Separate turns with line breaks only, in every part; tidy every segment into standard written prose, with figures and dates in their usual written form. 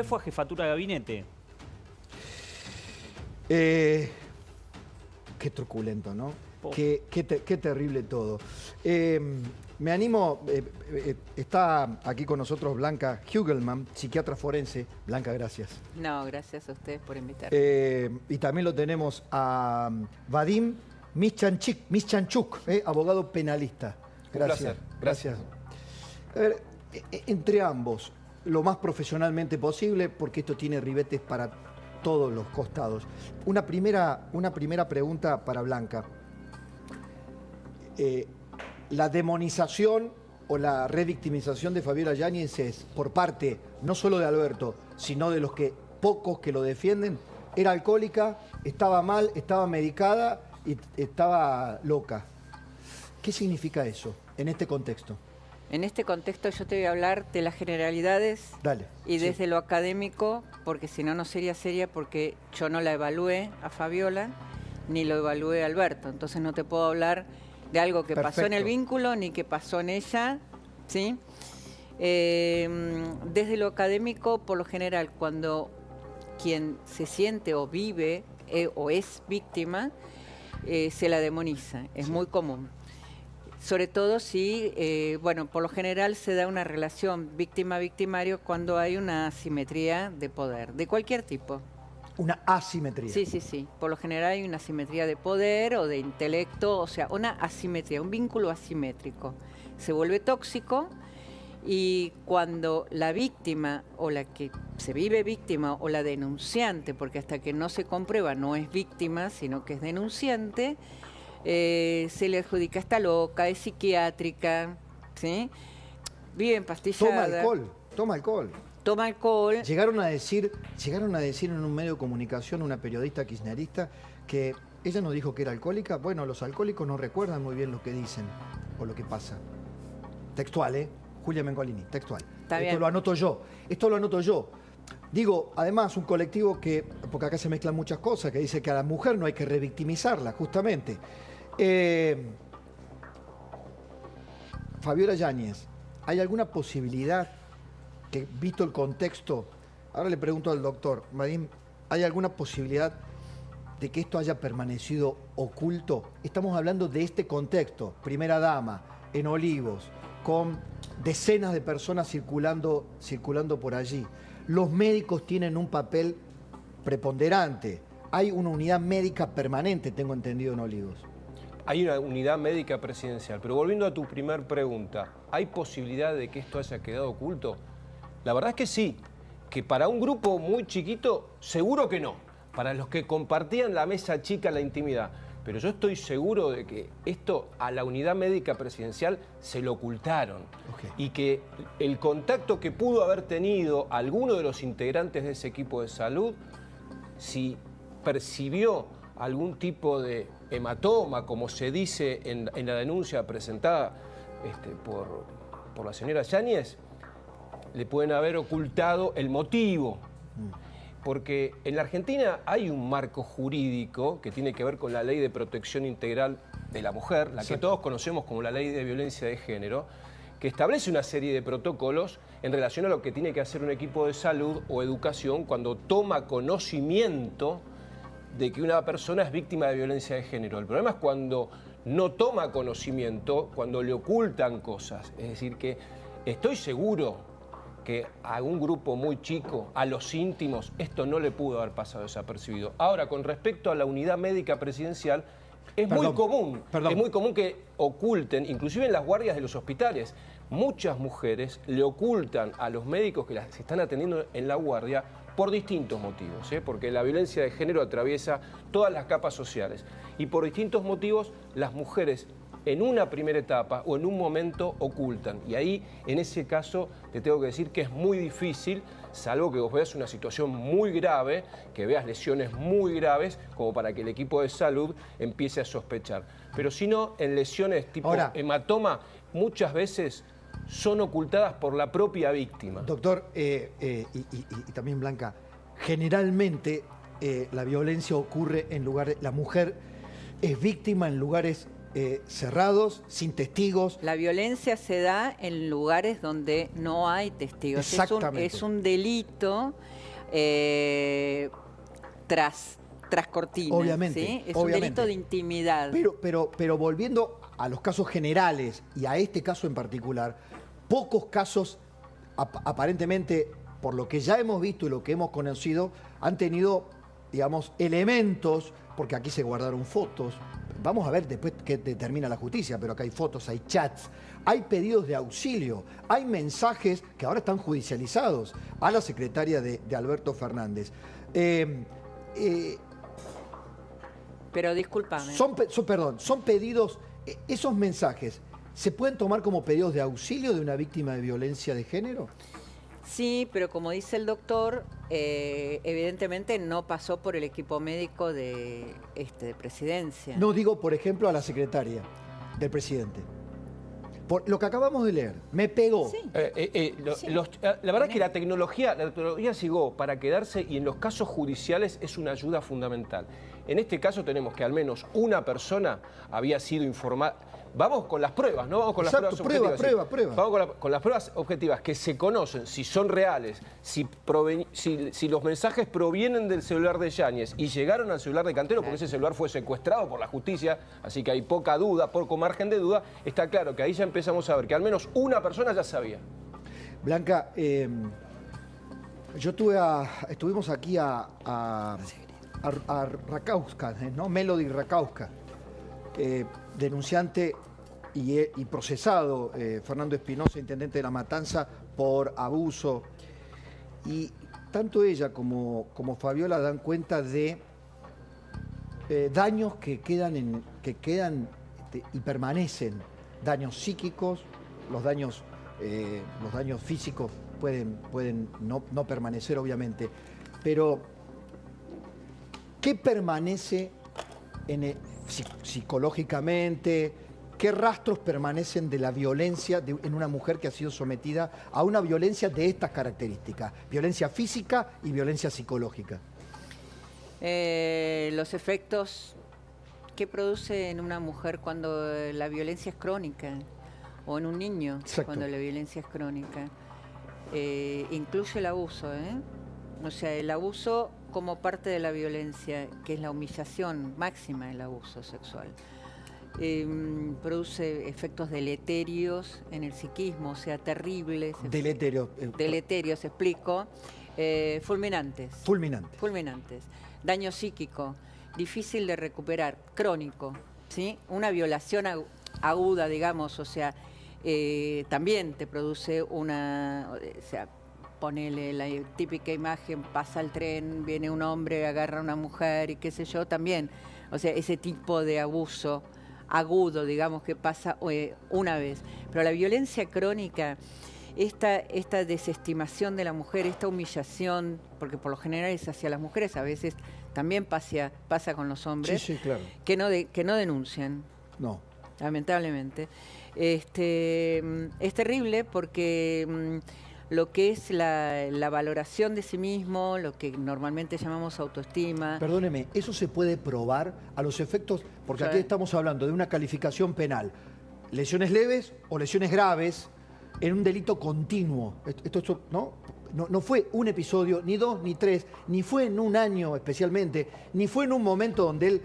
Fue a jefatura de gabinete.
Qué truculento, ¿no? Qué terrible todo. Me animo, está aquí con nosotros Blanca Hugelman, psiquiatra forense. Blanca, gracias.
No, gracias a ustedes por invitarme.
Y también lo tenemos a Vadim Mischanchuk, abogado penalista. Gracias. Gracias. A ver, entre ambos, lo más profesionalmente posible, porque esto tiene ribetes para todos los costados. Una primera pregunta para Blanca. La demonización o la revictimización de Fabiola Yáñez es por parte no solo de Alberto, sino de los pocos que lo defienden. Era alcohólica, estaba mal, estaba medicada y estaba loca. ¿Qué significa eso en este contexto?
En este contexto yo te voy a hablar de las generalidades.
Dale,
y desde lo académico, porque si no, no sería seria, porque yo no la evalué a Fabiola, ni lo evalué a Alberto. Entonces no te puedo hablar de algo que pasó en el vínculo, ni que pasó en ella, ¿sí? Desde lo académico, por lo general, cuando quien se siente o vive o es víctima, se la demoniza. Es muy común. Sobre todo si, bueno, por lo general se da una relación víctima-victimario cuando hay una asimetría de poder, de cualquier tipo.
Una asimetría.
Sí, sí, sí. Por lo general hay una asimetría de poder o de intelecto, o sea, una asimetría, un vínculo asimétrico. Se vuelve tóxico y cuando la víctima o la que se vive víctima o la denunciante, porque hasta que no se comprueba no es víctima, sino que es denunciante, se le adjudica está loca, es psiquiátrica, ¿sí? Vive empastillada.
Toma alcohol.
Toma alcohol.
Llegaron a decir en un medio de comunicación, una periodista kirchnerista, que ella no dijo que era alcohólica. Bueno, los alcohólicos no recuerdan muy bien lo que dicen o lo que pasa. Textual, Julia Mengolini, textual. Esto lo anoto yo. Digo, además, un colectivo que, porque acá se mezclan muchas cosas, que dice que a la mujer no hay que revictimizarla, justamente. Fabiola Yáñez, ¿hay alguna posibilidad que, visto el contexto, ahora le pregunto al doctor, Vadim, ¿hay alguna posibilidad de que esto haya permanecido oculto? Estamos hablando de este contexto, primera dama, en Olivos, con decenas de personas circulando por allí. Los médicos tienen un papel preponderante. Hay una unidad médica permanente, tengo entendido, en Olivos.
Hay una unidad médica presidencial, pero volviendo a tu primer pregunta, ¿hay posibilidad de que esto haya quedado oculto? La verdad es que sí, que para un grupo muy chiquito, seguro que no. Para los que compartían la mesa chica, la intimidad. Pero yo estoy seguro de que esto a la unidad médica presidencial se lo ocultaron. Okay. Y que el contacto que pudo haber tenido alguno de los integrantes de ese equipo de salud, si percibió algún tipo de hematoma, como se dice en la denuncia presentada por la señora Yáñez, le pueden haber ocultado el motivo. Porque en la Argentina hay un marco jurídico que tiene que ver con la Ley de Protección Integral de la Mujer, la que todos conocemos como la Ley de Violencia de Género, que establece una serie de protocolos en relación a lo que tiene que hacer un equipo de salud o educación cuando toma conocimiento de que una persona es víctima de violencia de género. El problema es cuando no toma conocimiento, cuando le ocultan cosas. Es decir, que estoy seguro que a un grupo muy chico, a los íntimos, esto no le pudo haber pasado desapercibido. Ahora, con respecto a la unidad médica presidencial, es muy común que oculten, inclusive en las guardias de los hospitales, muchas mujeres le ocultan a los médicos que las están atendiendo en la guardia por distintos motivos, porque la violencia de género atraviesa todas las capas sociales. Y por distintos motivos, las mujeres en una primera etapa o en un momento ocultan. Y ahí, en ese caso, te tengo que decir que es muy difícil, salvo que vos veas una situación muy grave, que veas lesiones muy graves, como para que el equipo de salud empiece a sospechar. Pero si no, en lesiones tipo hematoma, muchas veces son ocultadas por la propia víctima.
Doctor, y también Blanca, generalmente la violencia ocurre en lugares, la mujer es víctima en lugares cerrados, sin testigos.
La violencia se da en lugares donde no hay testigos.
Exactamente.
Es un delito tras cortina.
Obviamente,
¿sí? Es
obviamente.
un delito de intimidad.
Pero volviendo a los casos generales y a este caso en particular, pocos casos, aparentemente, por lo que ya hemos visto y lo que hemos conocido, han tenido, digamos, elementos, porque aquí se guardaron fotos. Vamos a ver después qué determina la justicia, pero acá hay fotos, hay chats, hay pedidos de auxilio, hay mensajes que ahora están judicializados a la secretaria de Alberto Fernández.
Pero discúlpame.
Son pedidos, esos mensajes, ¿se pueden tomar como pedidos de auxilio de una víctima de violencia de género?
Sí, pero como dice el doctor, evidentemente no pasó por el equipo médico de Presidencia.
No digo, por ejemplo, a la secretaria del presidente. Por lo que acabamos de leer, me pegó.
Sí.
La verdad es que la tecnología llegó para quedarse y en los casos judiciales es una ayuda fundamental. En este caso tenemos que al menos una persona había sido informada. Vamos con las pruebas, ¿no? Vamos con las pruebas objetivas.
Prueba.
Vamos con las pruebas objetivas que se conocen, si son reales, si los mensajes provienen del celular de Yáñez y llegaron al celular de Cantero, porque ese celular fue secuestrado por la justicia, así que hay poca duda, poco margen de duda, está claro que ahí ya empezamos a ver que al menos una persona ya sabía.
Blanca, estuvimos aquí a Rakauska, ¿no? Melody Rakauska, denunciante y procesado, Fernando Espinosa, intendente de La Matanza, por abuso. Y tanto ella como Fabiola dan cuenta de daños que quedan y permanecen, daños psíquicos, los daños físicos pueden no permanecer, obviamente, pero ¿qué permanece psicológicamente? ¿Qué rastros permanecen de la violencia en una mujer que ha sido sometida a una violencia de estas características? Violencia física y violencia psicológica.
Los efectos que produce en una mujer cuando la violencia es crónica, o en un niño. Exacto. Cuando la violencia es crónica. Incluye el abuso, O sea, el abuso como parte de la violencia, que es la humillación máxima del abuso sexual. Produce efectos deleterios en el psiquismo, o sea, terribles. Deleterios, explico. Fulminantes. Daño psíquico, difícil de recuperar, crónico, ¿sí? Una violación aguda, digamos, o sea, también te produce o sea, ponele la típica imagen, pasa el tren, viene un hombre, agarra a una mujer y qué sé yo, también. O sea, ese tipo de abuso agudo, digamos, que pasa una vez. Pero la violencia crónica, esta desestimación de la mujer, esta humillación, porque por lo general es hacia las mujeres, a veces también pasa con los hombres,
sí, claro,
que no denuncian.
No.
Lamentablemente. Es terrible porque lo que es la valoración de sí mismo, lo que normalmente llamamos autoestima.
Perdóneme, ¿eso se puede probar a los efectos? Porque aquí estamos hablando de una calificación penal. Lesiones leves o lesiones graves en un delito continuo. Esto no fue un episodio, ni dos, ni tres, ni fue en un año especialmente, ni fue en un momento donde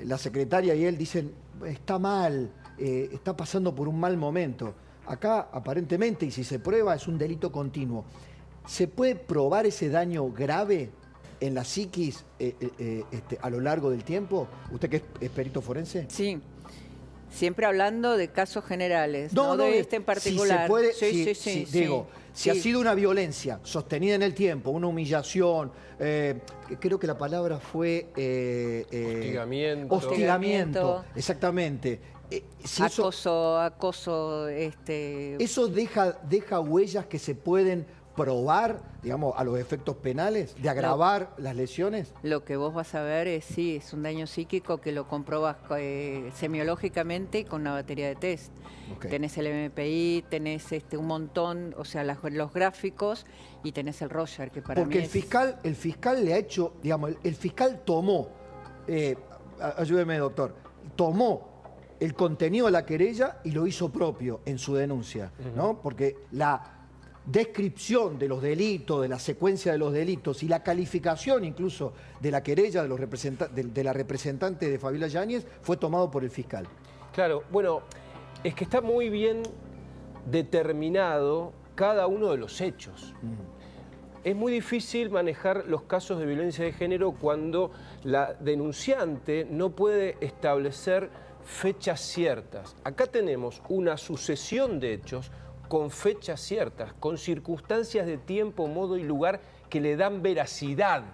la secretaria y él dicen, está mal, está pasando por un mal momento. Acá, aparentemente, y si se prueba, es un delito continuo. ¿Se puede probar ese daño grave en la psiquis a lo largo del tiempo? ¿Usted que es perito forense?
Sí. Siempre hablando de casos generales, no de este en particular.
Si se puede, si ha sido una violencia sostenida en el tiempo, una humillación, creo que la palabra fue... Hostigamiento, exactamente.
Acoso.
¿Eso deja huellas que se pueden probar, digamos, a los efectos penales, de agravar las lesiones?
Lo que vos vas a ver es un daño psíquico que lo comprobas semiológicamente y con una batería de test. Okay. Tenés el MPI, tenés un montón, o sea, los gráficos, y tenés el Roger, que para
Porque
mí
el fiscal le ha hecho, digamos, el fiscal tomó, ayúdeme doctor, tomó el contenido de la querella y lo hizo propio en su denuncia, ¿no? Porque la descripción de los delitos, de la secuencia de los delitos y la calificación incluso de la querella de, de la representante de Fabiola Yáñez fue tomado por el fiscal.
Claro, bueno, es que está muy bien determinado cada uno de los hechos. Es muy difícil manejar los casos de violencia de género cuando la denunciante no puede establecer fechas ciertas. Acá tenemos una sucesión de hechos con fechas ciertas, con circunstancias de tiempo, modo y lugar que le dan veracidad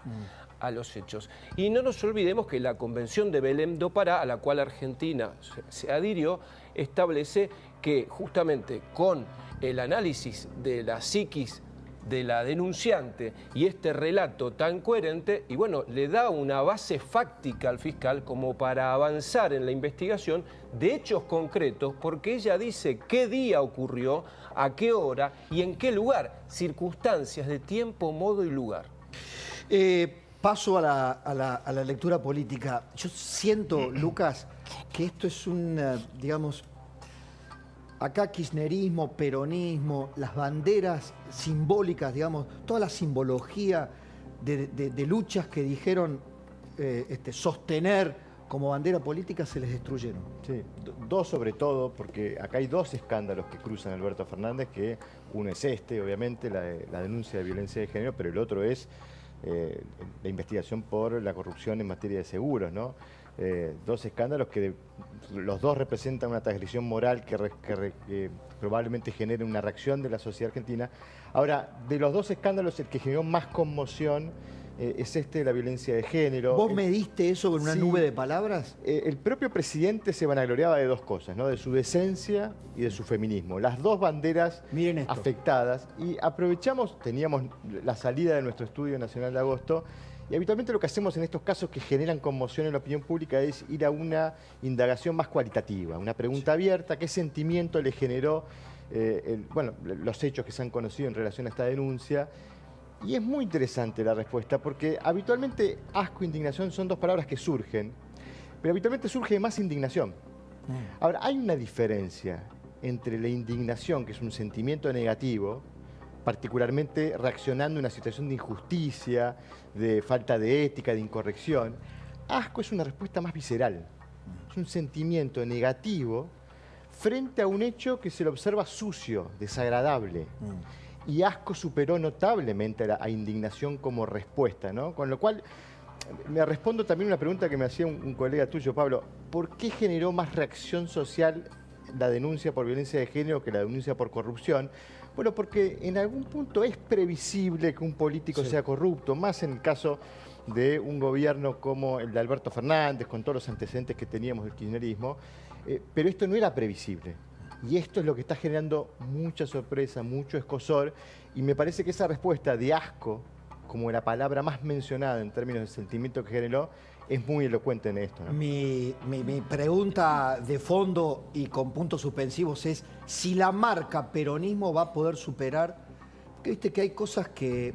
a los hechos. Y no nos olvidemos que la Convención de Belém do Pará, a la cual Argentina se adhirió, establece que justamente con el análisis de la psiquis de la denunciante y este relato tan coherente, y bueno, le da una base fáctica al fiscal como para avanzar en la investigación de hechos concretos, porque ella dice qué día ocurrió, a qué hora y en qué lugar, circunstancias de tiempo, modo y lugar.
Paso a la lectura política. Yo siento, Lucas, que esto es digamos, acá kirchnerismo, peronismo, las banderas simbólicas, digamos, toda la simbología de luchas que dijeron sostener como bandera política se les destruyeron.
Sí, dos sobre todo, porque acá hay dos escándalos que cruzan Alberto Fernández, que uno es obviamente, la denuncia de violencia de género, pero el otro es la investigación por la corrupción en materia de seguros, ¿no? Dos escándalos que los dos representan una transgresión moral que probablemente genere una reacción de la sociedad argentina. Ahora, de los dos escándalos, el que generó más conmoción es de la violencia de género.
¿Vos mediste eso con una nube de palabras?
El propio presidente se vanagloriaba de dos cosas, ¿no? De su decencia y de su feminismo. Las dos banderas afectadas. Y aprovechamos, teníamos la salida de nuestro Estudio Nacional de Agosto, y habitualmente lo que hacemos en estos casos que generan conmoción en la opinión pública es ir a una indagación más cualitativa, una pregunta abierta, qué sentimiento le generó los hechos que se han conocido en relación a esta denuncia. Y es muy interesante la respuesta, porque habitualmente asco e indignación son dos palabras que surgen, pero habitualmente surge más indignación. Ahora, hay una diferencia entre la indignación, que es un sentimiento negativo, particularmente reaccionando a una situación de injusticia, de falta de ética, de incorrección. Asco es una respuesta más visceral, es un sentimiento negativo frente a un hecho que se lo observa sucio, desagradable. Y asco superó notablemente a indignación como respuesta, ¿no? Con lo cual, me respondo también una pregunta que me hacía un colega tuyo, Pablo. ¿Por qué generó más reacción social la denuncia por violencia de género que la denuncia por corrupción? Bueno, porque en algún punto es previsible que un político sea corrupto, más en el caso de un gobierno como el de Alberto Fernández, con todos los antecedentes que teníamos del kirchnerismo, pero esto no era previsible. Y esto es lo que está generando mucha sorpresa, mucho escozor, y me parece que esa respuesta de asco, como la palabra más mencionada en términos de sentimiento que generó, es muy elocuente en esto, ¿no?
Mi pregunta de fondo y con puntos suspensivos es si la marca peronismo va a poder superar, porque viste que hay cosas que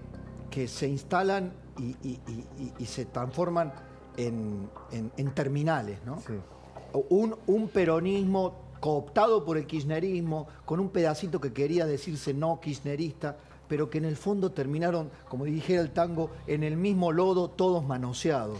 se instalan y se transforman en terminales, ¿no? Sí. Un peronismo cooptado por el kirchnerismo, con un pedacito que quería decirse no kirchnerista, pero que en el fondo terminaron, como dijera el tango, en el mismo lodo, todos manoseados.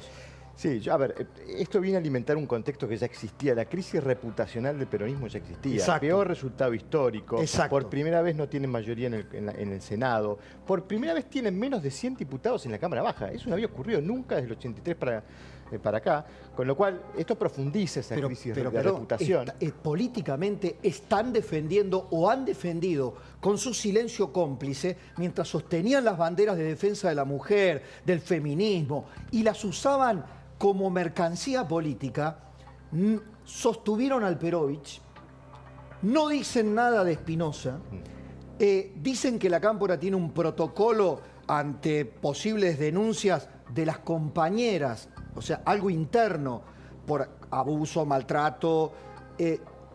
Sí, a ver, esto viene a alimentar un contexto que ya existía. La crisis reputacional del peronismo ya existía.
Exacto.
Peor resultado histórico.
Exacto.
Por primera vez no tienen mayoría en el Senado. Por primera vez tienen menos de 100 diputados en la Cámara Baja. Eso no había ocurrido nunca desde el 83 para acá. Con lo cual, esto profundiza esa crisis de reputación.
Políticamente están defendiendo o han defendido con su silencio cómplice, mientras sostenían las banderas de defensa de la mujer, del feminismo, y las usaban como mercancía política, sostuvieron al Perovich, no dicen nada de Espinosa, dicen que la Cámpora tiene un protocolo ante posibles denuncias de las compañeras, o sea, algo interno por abuso, maltrato,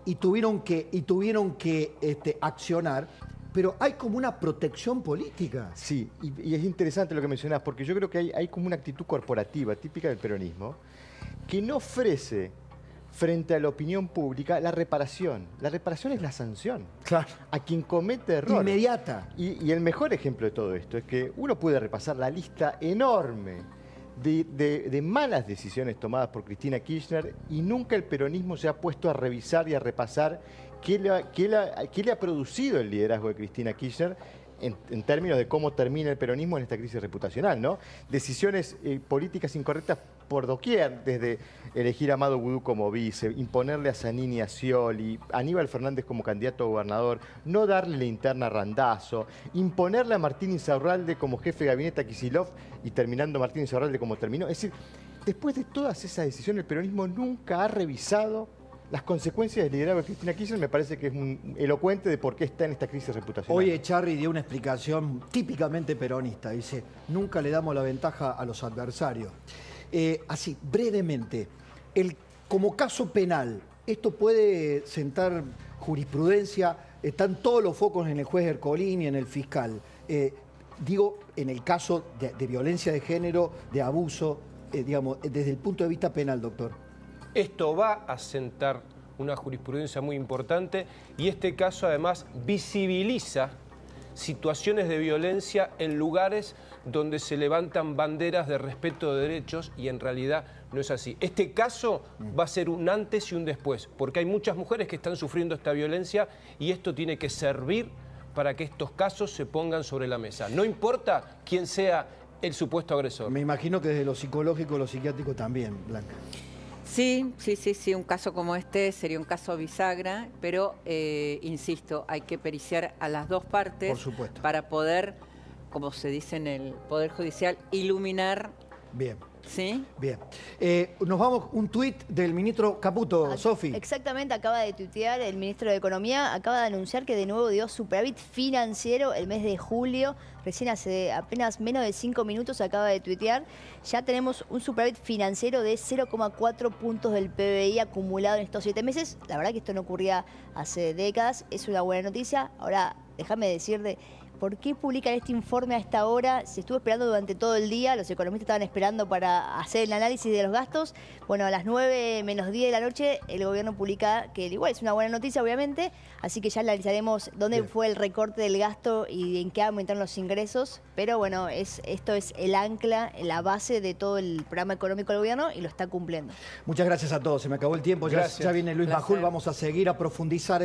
y tuvieron que accionar. Pero hay como una protección política.
Sí, y es interesante lo que mencionás, porque yo creo que hay como una actitud corporativa típica del peronismo que no ofrece frente a la opinión pública la reparación. La reparación es la sanción.
Claro.
A quien comete errores.
Inmediata.
Y el mejor ejemplo de todo esto es que uno puede repasar la lista enorme de malas decisiones tomadas por Cristina Kirchner y nunca el peronismo se ha puesto a revisar y a repasar qué le ha producido el liderazgo de Cristina Kirchner en términos de cómo termina el peronismo en esta crisis reputacional, ¿no? Decisiones políticas incorrectas por doquier, desde elegir a Amado Boudou como vice, imponerle a Zanini a Scioli, a Aníbal Fernández como candidato a gobernador, no darle la interna a Randazzo, imponerle a Martín Insaurralde como jefe de gabinete a Kicillof y terminando Martín Insaurralde como terminó. Es decir, después de todas esas decisiones, el peronismo nunca ha revisado las consecuencias del liderazgo de Cristina Kirchner. Me parece que es un elocuente de por qué está en esta crisis reputacional.
Hoy Echarri dio una explicación típicamente peronista. Dice, nunca le damos la ventaja a los adversarios. Así, brevemente, como caso penal, ¿esto puede sentar jurisprudencia? Están todos los focos en el juez Ercolini y en el fiscal. Digo, en el caso de violencia de género, de abuso, digamos, desde el punto de vista penal, doctor.
Esto va a sentar una jurisprudencia muy importante y este caso además visibiliza situaciones de violencia en lugares donde se levantan banderas de respeto de derechos y en realidad no es así. Este caso va a ser un antes y un después, porque hay muchas mujeres que están sufriendo esta violencia y esto tiene que servir para que estos casos se pongan sobre la mesa. No importa quién sea el supuesto agresor.
Me imagino que desde lo psicológico, lo psiquiátrico también, Blanca.
Sí, un caso como este sería un caso bisagra, pero insisto, hay que periciar a las dos partes.
Por supuesto.
Para poder, como se dice en el Poder Judicial, iluminar.
Bien.
¿Sí?
Bien. Nos vamos, un tuit del ministro Caputo, Sofi.
Exactamente, acaba de tuitear el ministro de Economía, acaba de anunciar que de nuevo dio superávit financiero el mes de julio, recién hace apenas menos de 5 minutos acaba de tuitear, ya tenemos un superávit financiero de 0,4 puntos del PBI acumulado en estos 7 meses, la verdad que esto no ocurría hace décadas, es una buena noticia. Ahora, déjame decirte, ¿por qué publican este informe a esta hora? Se estuvo esperando durante todo el día, los economistas estaban esperando para hacer el análisis de los gastos. Bueno, a las 9 menos 10 de la noche el gobierno publica, que igual es una buena noticia obviamente, así que ya analizaremos dónde fue el recorte del gasto y en qué aumentaron los ingresos. Pero bueno, esto es el ancla, la base de todo el programa económico del gobierno y lo está cumpliendo.
Muchas gracias a todos, se me acabó el tiempo, ya viene Luis Majul, vamos a seguir a profundizar